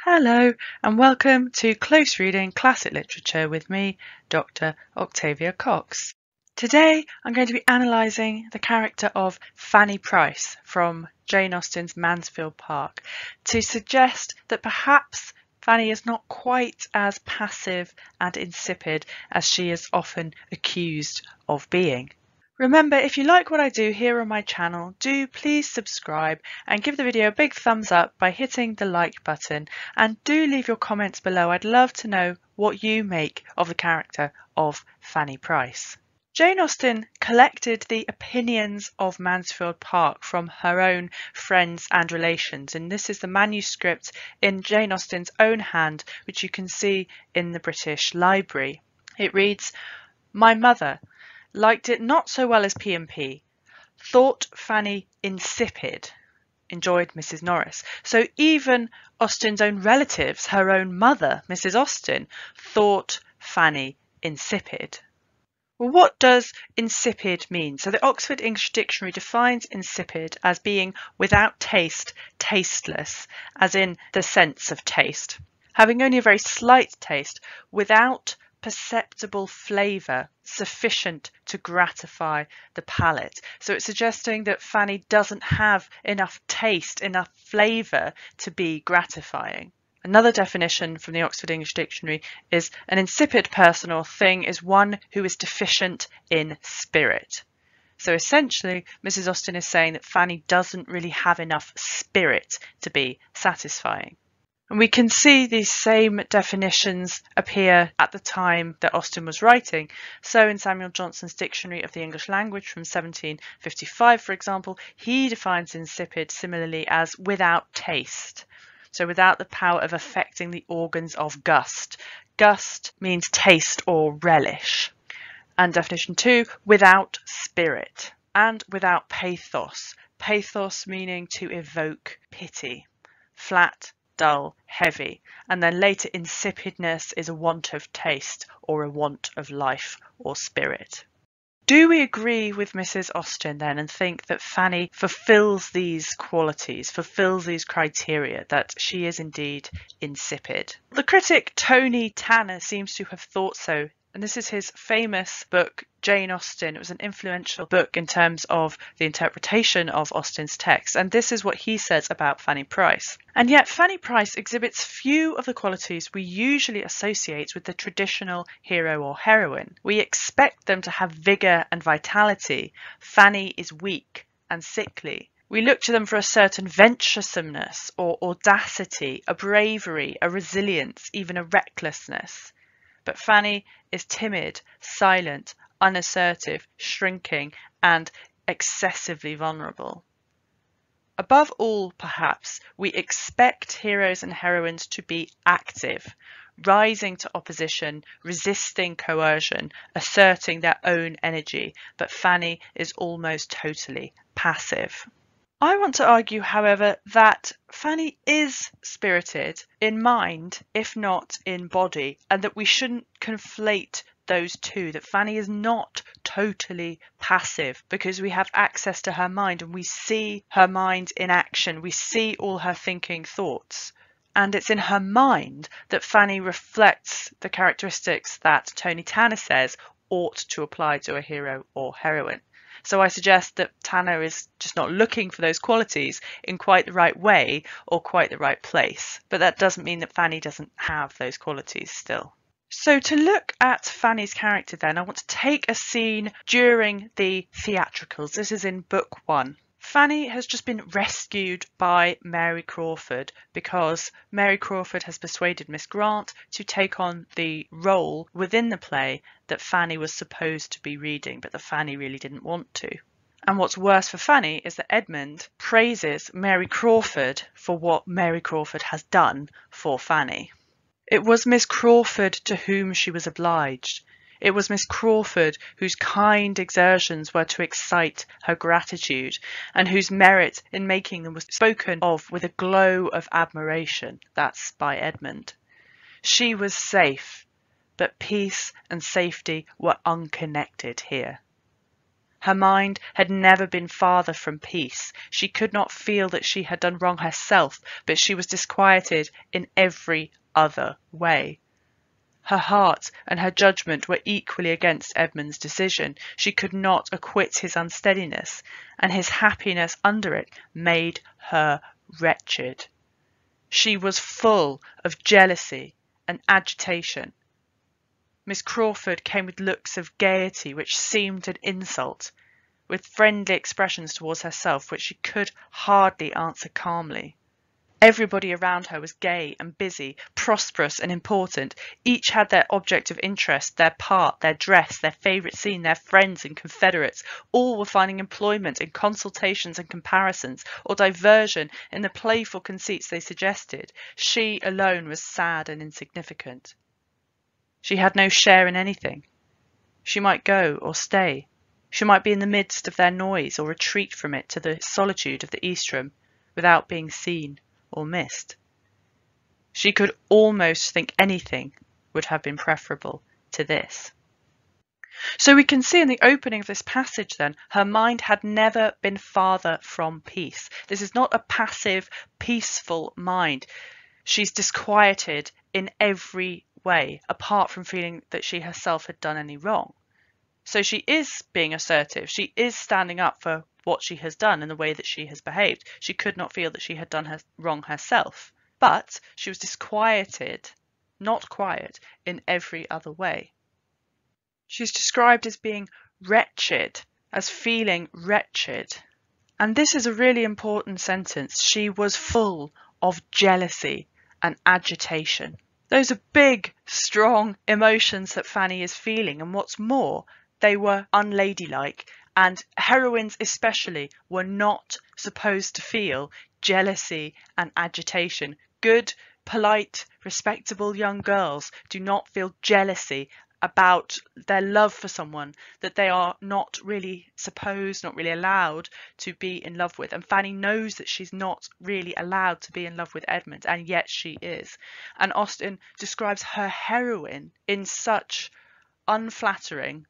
Hello and welcome to Close Reading Classic Literature with me, Dr. Octavia Cox. Today I'm going to be analysing the character of Fanny Price from Jane Austen's Mansfield Park to suggest that perhaps Fanny is not quite as passive and insipid as she is often accused of being. Remember, if you like what I do here on my channel, do please subscribe and give the video a big thumbs up by hitting the like button, and do leave your comments below. I'd love to know what you make of the character of Fanny Price. Jane Austen collected the opinions of Mansfield Park from her own friends and relations, and this is the manuscript in Jane Austen's own hand, which you can see in the British Library. It reads, "My mother liked it not so well as P&P, thought Fanny insipid, enjoyed Mrs. Norris." So even Austen's own relatives, her own mother, Mrs. Austen, thought Fanny insipid. Well, what does insipid mean? So the Oxford English Dictionary defines insipid as being without taste, tasteless, as in the sense of taste, having only a very slight taste, without perceptible flavour sufficient to gratify the palate. So it's suggesting that Fanny doesn't have enough taste, enough flavour to be gratifying. Another definition from the Oxford English Dictionary is an insipid person or thing is one who is deficient in spirit. So essentially, Mrs. Austen is saying that Fanny doesn't really have enough spirit to be satisfying. And we can see these same definitions appear at the time that Austen was writing. So in Samuel Johnson's Dictionary of the English Language from 1755, for example, he defines insipid similarly as without taste. So without the power of affecting the organs of gust. Gust means taste or relish. And definition 2, without spirit. And without pathos. Pathos meaning to evoke pity. Flat, dull, heavy, and then later insipidness is a want of taste or a want of life or spirit. Do we agree with Mrs. Austen then and think that Fanny fulfills these qualities, fulfills these criteria, that she is indeed insipid? The critic Tony Tanner seems to have thought so, and this is his famous book Jane Austen. It was an influential book in terms of the interpretation of Austen's text, and this is what he says about Fanny Price. "And yet Fanny Price exhibits few of the qualities we usually associate with the traditional hero or heroine. We expect them to have vigour and vitality. Fanny is weak and sickly. We look to them for a certain venturesomeness or audacity, a bravery, a resilience, even a recklessness. But Fanny is timid, silent, unassertive, shrinking, and excessively vulnerable. Above all, perhaps, we expect heroes and heroines to be active, rising to opposition, resisting coercion, asserting their own energy, but Fanny is almost totally passive." I want to argue, however, that Fanny is spirited in mind, if not in body, and that we shouldn't conflate those two, that Fanny is not totally passive because we have access to her mind and we see her mind in action, we see all her thinking thoughts. And it's in her mind that Fanny reflects the characteristics that Tony Tanner says ought to apply to a hero or heroine. So I suggest that Tanner is just not looking for those qualities in quite the right way or quite the right place. But that doesn't mean that Fanny doesn't have those qualities still. So to look at Fanny's character then, I want to take a scene during the theatricals. This is in book 1. Fanny has just been rescued by Mary Crawford because Mary Crawford has persuaded Miss Grant to take on the role within the play that Fanny was supposed to be reading, but that Fanny really didn't want to. And what's worse for Fanny is that Edmund praises Mary Crawford for what Mary Crawford has done for Fanny. It was Miss Crawford to whom she was obliged. It was Miss Crawford whose kind exertions were to excite her gratitude, and whose merit in making them was spoken of with a glow of admiration. That's by Edmund. She was safe, but peace and safety were unconnected here. Her mind had never been farther from peace. She could not feel that she had done wrong herself, but she was disquieted in every other way. Her heart and her judgment were equally against Edmund's decision. She could not acquit his unsteadiness, and his happiness under it made her wretched. She was full of jealousy and agitation. Miss Crawford came with looks of gaiety which seemed an insult, with friendly expressions towards herself which she could hardly answer calmly. Everybody around her was gay and busy, prosperous and important. Each had their object of interest, their part, their dress, their favourite scene, their friends and confederates. All were finding employment in consultations and comparisons, or diversion in the playful conceits they suggested. She alone was sad and insignificant. She had no share in anything. She might go or stay. She might be in the midst of their noise or retreat from it to the solitude of the East Room without being seen or missed. She could almost think anything would have been preferable to this. So we can see in the opening of this passage then, her mind had never been farther from peace. This is not a passive, peaceful mind. She's disquieted in every way, apart from feeling that she herself had done any wrong. So she is being assertive. She is standing up for what she has done and the way that she has behaved. She could not feel that she had done wrong herself, but she was disquieted, not quiet, in every other way. She's described as being wretched, as feeling wretched. And this is a really important sentence. She was full of jealousy and agitation. Those are big, strong emotions that Fanny is feeling, and what's more, they were unladylike, and heroines especially were not supposed to feel jealousy and agitation. Good, polite, respectable young girls do not feel jealousy about their love for someone that they are not really supposed, not really allowed to be in love with. And Fanny knows that she's not really allowed to be in love with Edmund, and yet she is. And Austen describes her heroine in such unflattering,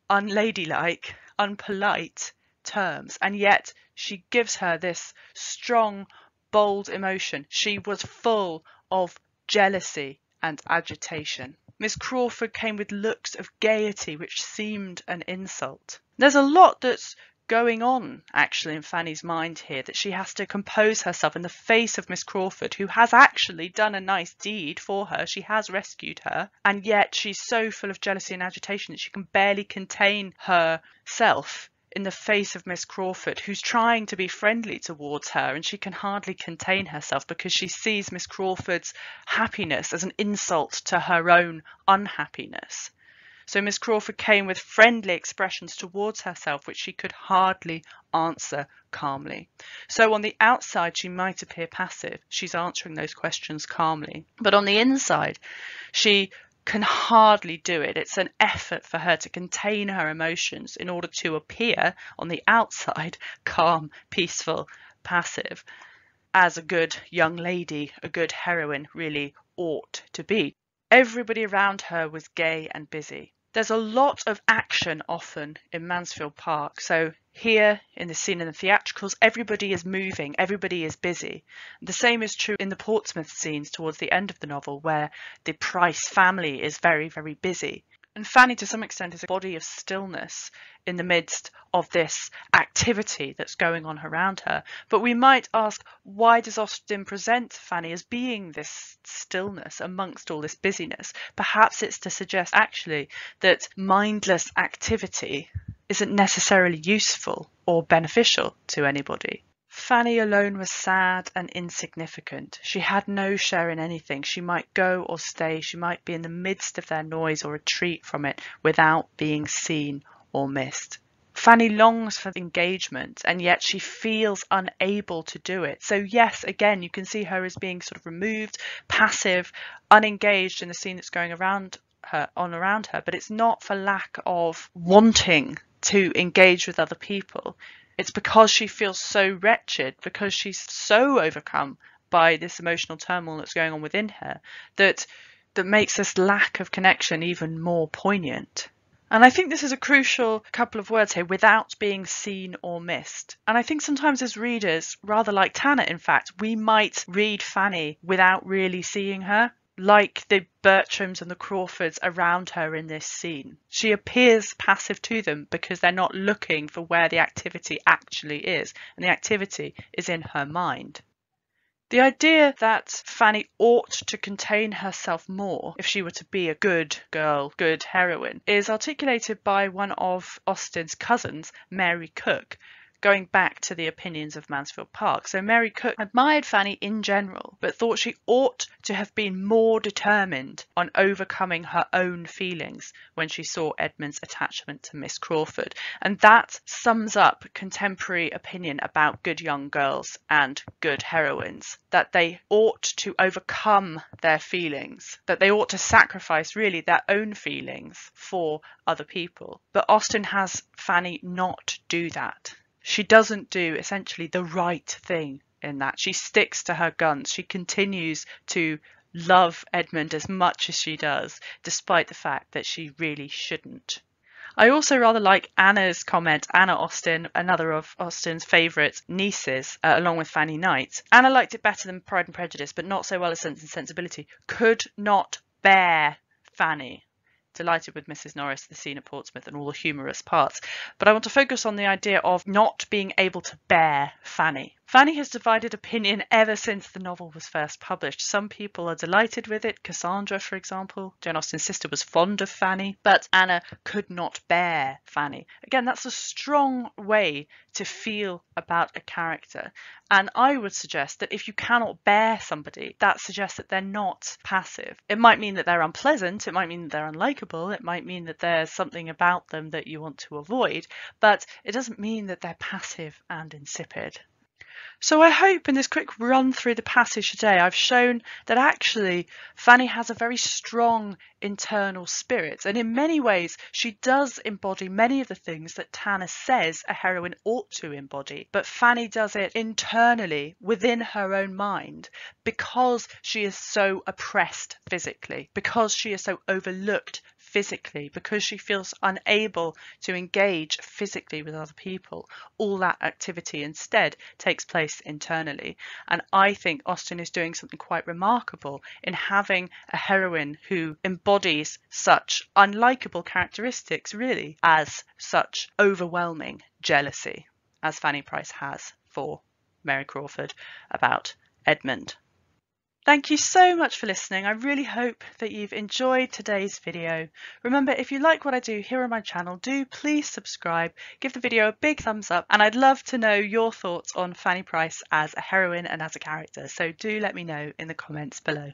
unladylike, unpolite terms, and yet she gives her this strong, bold emotion. She was full of jealousy and agitation. Miss Crawford came with looks of gaiety which seemed an insult. There's a lot that's going on actually in Fanny's mind here, that she has to compose herself in the face of Miss Crawford, who has actually done a nice deed for her. She has rescued her, and yet she's so full of jealousy and agitation that she can barely contain herself in the face of Miss Crawford, who's trying to be friendly towards her, and she can hardly contain herself because she sees Miss Crawford's happiness as an insult to her own unhappiness. So Miss Crawford came with friendly expressions towards herself which she could hardly answer calmly. So on the outside she might appear passive. She's answering those questions calmly. But on the inside she can hardly do it. It's an effort for her to contain her emotions in order to appear on the outside calm, peaceful, passive, as a good young lady, a good heroine really ought to be. Everybody around her was gay and busy. There's a lot of action often in Mansfield Park. So here in the scene in the theatricals, everybody is moving, everybody is busy. The same is true in the Portsmouth scenes towards the end of the novel, where the Price family is very, very busy. And Fanny, to some extent, is a body of stillness in the midst of this activity that's going on around her. But we might ask, why does Austen present Fanny as being this stillness amongst all this busyness? Perhaps it's to suggest actually that mindless activity isn't necessarily useful or beneficial to anybody. Fanny alone was sad and insignificant. She had no share in anything. She might go or stay. She might be in the midst of their noise or retreat from it without being seen or missed. Fanny longs for engagement, and yet she feels unable to do it. So yes, again, you can see her as being sort of removed, passive, unengaged in the scene that's going around her, but it's not for lack of wanting to engage with other people. It's because she feels so wretched, because she's so overcome by this emotional turmoil that's going on within her, that makes this lack of connection even more poignant. And I think this is a crucial couple of words here, without being seen or missed. And I think sometimes as readers, rather like Tanner in fact, we might read Fanny without really seeing her, like the Bertrams and the Crawfords around her in this scene. She appears passive to them because they're not looking for where the activity actually is, and the activity is in her mind. The idea that Fanny ought to contain herself more if she were to be a good girl, good heroine, is articulated by one of Austen's cousins, Mary Cook, going back to the opinions of Mansfield Park. So Mary Cook admired Fanny in general, but thought she ought to have been more determined on overcoming her own feelings when she saw Edmund's attachment to Miss Crawford. And that sums up contemporary opinion about good young girls and good heroines, that they ought to overcome their feelings, that they ought to sacrifice really their own feelings for other people. But Austen has Fanny not do that. She doesn't do essentially the right thing in that. She sticks to her guns. She continues to love Edmund as much as she does, despite the fact that she really shouldn't. I also rather like Anna's comment. Anna Austen, another of Austen's favourite nieces, along with Fanny Knight. Anna liked it better than Pride and Prejudice, but not so well as Sense and Sensibility. Could not bear Fanny. Delighted with Mrs. Norris, the scene at Portsmouth, and all the humorous parts. But I want to focus on the idea of not being able to bear Fanny. Fanny has divided opinion ever since the novel was first published. Some people are delighted with it. Cassandra, for example, Jane Austen's sister, was fond of Fanny, but Anna could not bear Fanny. Again, that's a strong way to feel about a character. And I would suggest that if you cannot bear somebody, that suggests that they're not passive. It might mean that they're unpleasant, it might mean that they're unlikable, it might mean that there's something about them that you want to avoid, but it doesn't mean that they're passive and insipid. So I hope in this quick run through the passage today I've shown that actually Fanny has a very strong internal spirit, and in many ways she does embody many of the things that Tanner says a heroine ought to embody, but Fanny does it internally within her own mind because she is so oppressed physically, because she is so overlooked physically, because she feels unable to engage physically with other people. All that activity instead takes place internally. And I think Austen is doing something quite remarkable in having a heroine who embodies such unlikable characteristics, really, as such overwhelming jealousy, as Fanny Price has for Mary Crawford about Edmund. Thank you so much for listening. I really hope that you've enjoyed today's video. Remember, if you like what I do here on my channel, do please subscribe, give the video a big thumbs up, and I'd love to know your thoughts on Fanny Price as a heroine and as a character. So do let me know in the comments below.